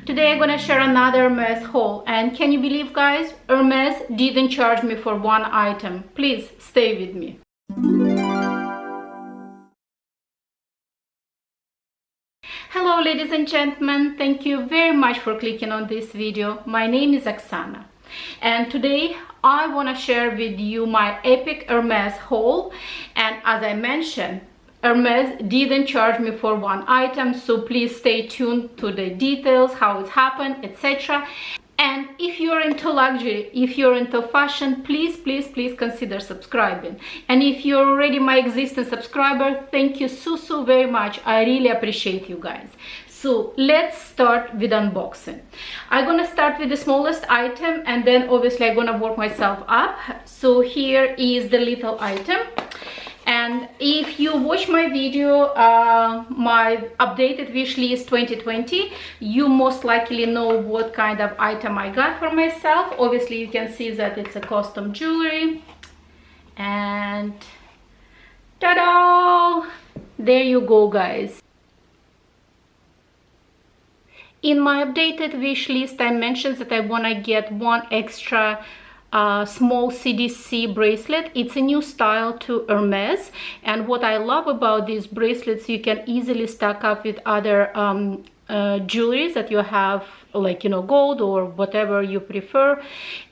Today I'm gonna share another Hermes haul, and can you believe, guys, Hermes didn't charge me for one item. Please stay with me. Hello ladies and gentlemen, thank you very much for clicking on this video. My name is Oksana, and today I want to share with you my epic Hermes haul. And as I mentioned, Hermes didn't charge me for one item, so please stay tuned to the details, how it happened, etc. And if you're into luxury, if you're into fashion, please consider subscribing. And if you're already my existing subscriber, thank you so very much. I really appreciate you guys. So let's start with unboxing. I'm gonna start with the smallest item, and then obviously I'm gonna work myself up. So here is the little item. And if you watch my video, my updated wish list 2020, you most likely know what kind of item I got for myself. Obviously you can see that it's a custom jewelry, and ta-da, there you go, guys. In my updated wish list, I mentioned that I want to get one extra small Cdc bracelet. It's a new style to Hermes, and what I love about these bracelets, you can easily stack up with other jewelries that you have, like, you know, gold or whatever you prefer.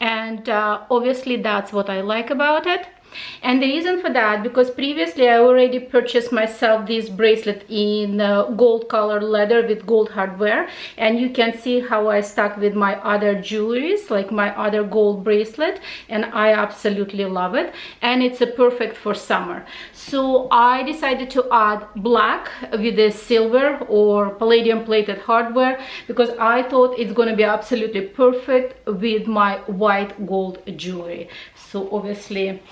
And obviously that's what I like about it. And the reason for that, because previously I already purchased myself this bracelet in gold color leather with gold hardware, and you can see how I stuck with my other jewelries, like my other gold bracelet, and I absolutely love it, and it's a perfect for summer. So I decided to add black with the silver or palladium plated hardware, because I thought it's going to be absolutely perfect with my white gold jewelry. So obviously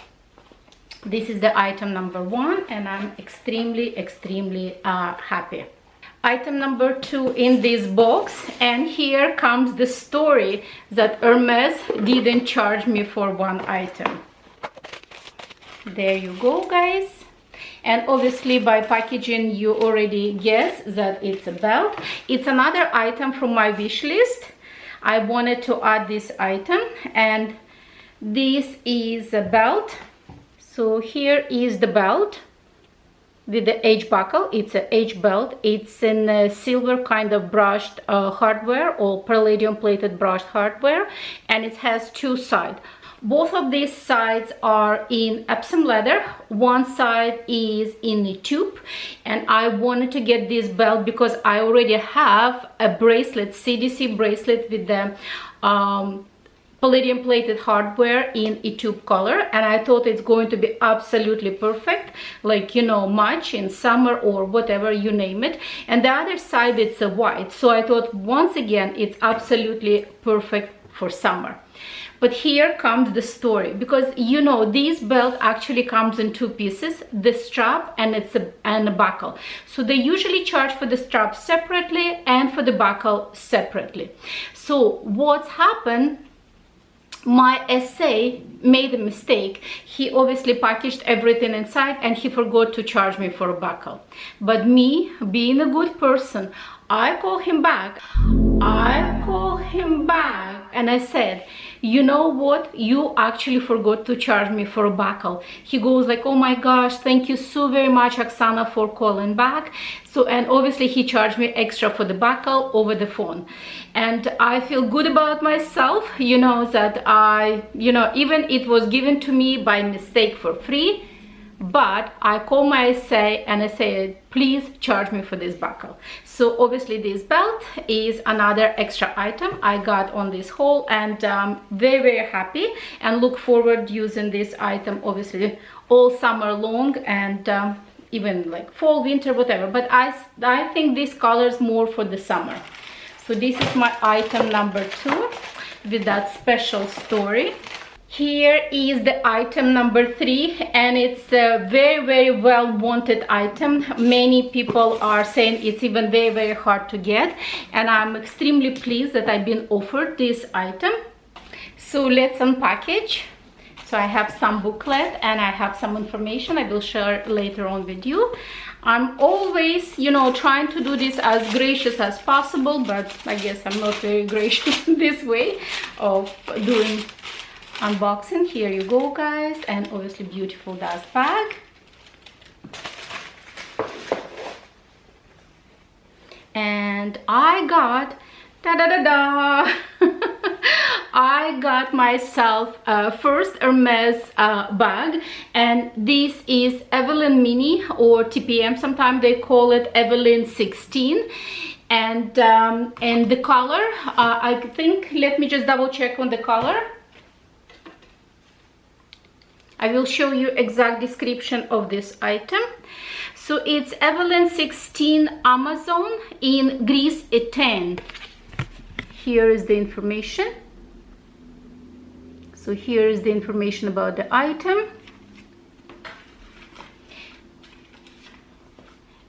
this is the item number one, and I'm extremely happy. Item number two in this box, and here comes the story that Hermes didn't charge me for one item. There you go, guys. And obviously by packaging you already guess that it's a belt. It's another item from my wish list. I wanted to add this item, and this is a belt. So here is the belt with the H buckle. It's a H belt. It's in a silver kind of brushed hardware, or palladium plated brushed hardware, and it has two sides. Both of these sides are in Epsom leather. One side is in a tube, and I wanted to get this belt because I already have a bracelet, CDC bracelet with the palladium plated hardware in a tube color, and I thought it's going to be absolutely perfect, like, you know, match in summer or whatever, you name it. And the other side, it's a white, so I thought once again it's absolutely perfect for summer. But here comes the story, because you know this belt actually comes in two pieces, the strap and a buckle. So they usually charge for the strap separately and for the buckle separately. So what's happened, my SA made a mistake. He obviously packaged everything inside, and he forgot to charge me for a buckle. But me, being a good person, I call him back. And I said, you know what, you actually forgot to charge me for a buckle. He goes like, oh my gosh, thank you so very much, Oksana, for calling back. So, and obviously he charged me extra for the buckle over the phone. And I feel good about myself, you know, that even it was given to me by mistake for free, but I call my SA and I say, please charge me for this buckle. So obviously this belt is another extra item I got on this haul, and very happy, and look forward using this item obviously all summer long, and even like fall, winter, whatever. But I think this color is more for the summer. So this is my item number two with that special story. Here is the item number three, and it's a very well wanted item. Many people are saying it's even very hard to get, and I'm extremely pleased that I've been offered this item. So let's unpackage. So I have some booklet and I have some information I will share later on with you. I'm always, you know, trying to do this as gracious as possible, but I guess I'm not very gracious in this way of doing unboxing. Here you go, guys, and obviously beautiful dust bag. And I got ta-da-da-da I got myself first Hermes bag, and this is Evelyne Mini, or TPM, sometimes they call it Evelyne 16. And the color, I think, let me just double check on the color. I will show you exact description of this item. So it's Evelyne 16 Amazon in Greece 10. Here is the information. So here is the information about the item.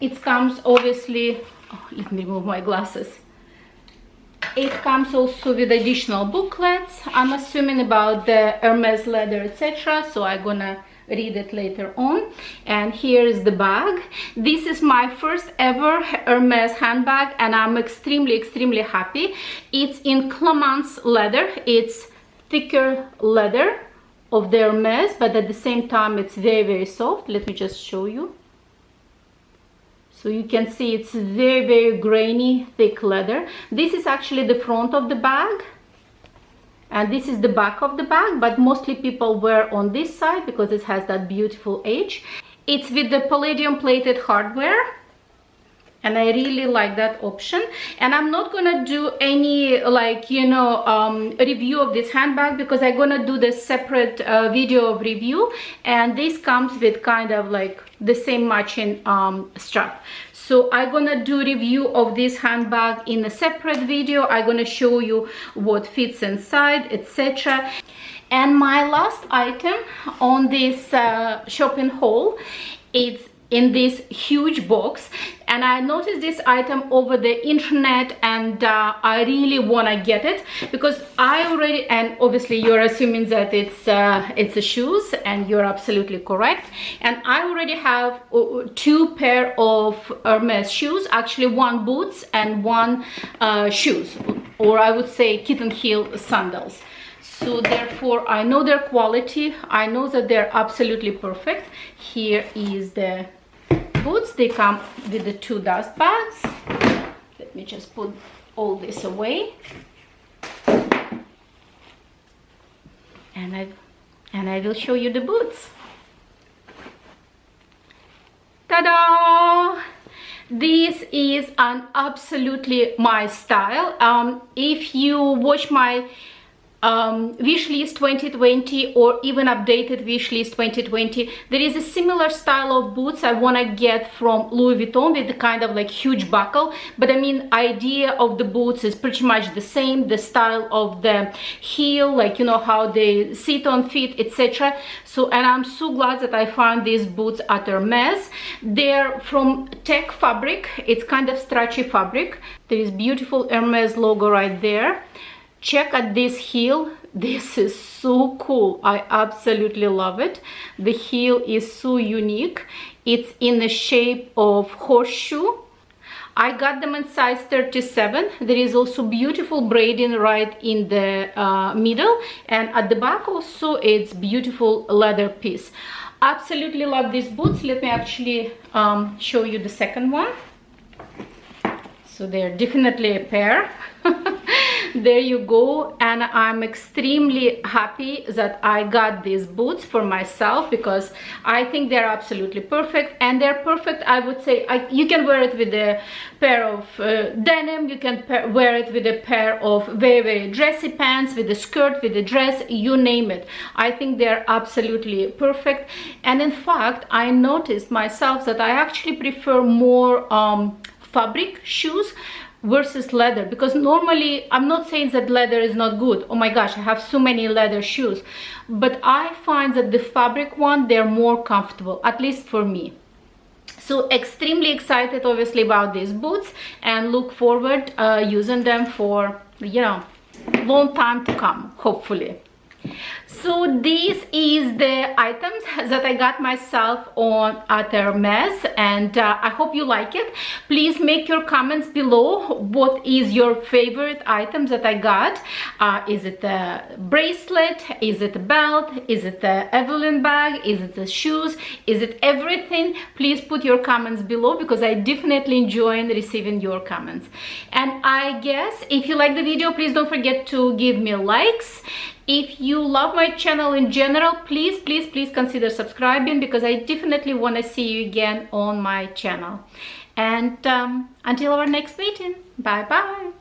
It comes obviously, oh, let me remove my glasses. It comes also with additional booklets, I'm assuming, about the Hermes leather, etc. So I'm gonna read it later on. And here is the bag. This is my first ever Hermes handbag, and I'm extremely happy. It's in Clemence leather. It's thicker leather of the Hermes, but at the same time it's very soft. Let me just show you. So you can see it's very grainy, thick leather. This is actually the front of the bag, and this is the back of the bag, but mostly people wear on this side because it has that beautiful edge. It's with the palladium plated hardware, and I really like that option. And I'm not gonna do any, like, you know, review of this handbag, because I'm gonna do the separate video of review, and this comes with kind of like the same matching strap. So I'm gonna do review of this handbag in a separate video. I'm gonna show you what fits inside, etc. And my last item on this shopping haul, it's in this huge box, and I noticed this item over the internet, and I really want to get it, because I already, and obviously you're assuming that it's a shoes, and you're absolutely correct. And I already have 2 pair of Hermes shoes, actually 1 boots and 1 shoes, or I would say kitten heel sandals. So therefore I know their quality, I know that they're absolutely perfect. Here is the boots. They come with the 2 dust bags. Let me just put all this away, and I will show you the boots. Ta-da! This is an absolutely my style. If you watch my wish list 2020, or even updated wish list 2020, there is a similar style of boots I want to get from Louis Vuitton, with the kind of like huge buckle. But I mean, idea of the boots is pretty much the same, the style of the heel, like, you know, how they sit on feet, etc. So, and I'm so glad that I found these boots at Hermes. They're from tech fabric. It's kind of stretchy fabric. There is beautiful Hermes logo right there. Check at this heel. This is so cool. I absolutely love it. The heel is so unique. It's in the shape of horseshoe. I got them in size 37. There is also beautiful braiding right in the middle, and at the back also it's beautiful leather piece. Absolutely love these boots. Let me actually show you the second one. So they're definitely a pair. There you go. And I'm extremely happy that I got these boots for myself, because I think they're absolutely perfect. And they're perfect, I would say, you can wear it with a pair of denim, you can wear it with a pair of very dressy pants, with a skirt, with a dress, you name it. I think they're absolutely perfect. And in fact, I noticed myself that I actually prefer more fabric shoes versus leather, because normally, I'm not saying that leather is not good. Oh my gosh, I have so many leather shoes, but I find that the fabric one, they're more comfortable, at least for me. So extremely excited obviously about these boots, and look forward using them for, you know, long time to come, hopefully. So this is the items that I got myself on at Hermes, and I hope you like it. Please make your comments below. What is your favorite items that I got? Is it a bracelet? Is it a belt? Is it the Evelyne bag? Is it the shoes? Is it everything? Please put your comments below, because I definitely enjoy receiving your comments. And I guess if you like the video, please don't forget to give me likes. If you love my channel in general, please consider subscribing, because I definitely want to see you again on my channel. And until our next meeting, bye bye.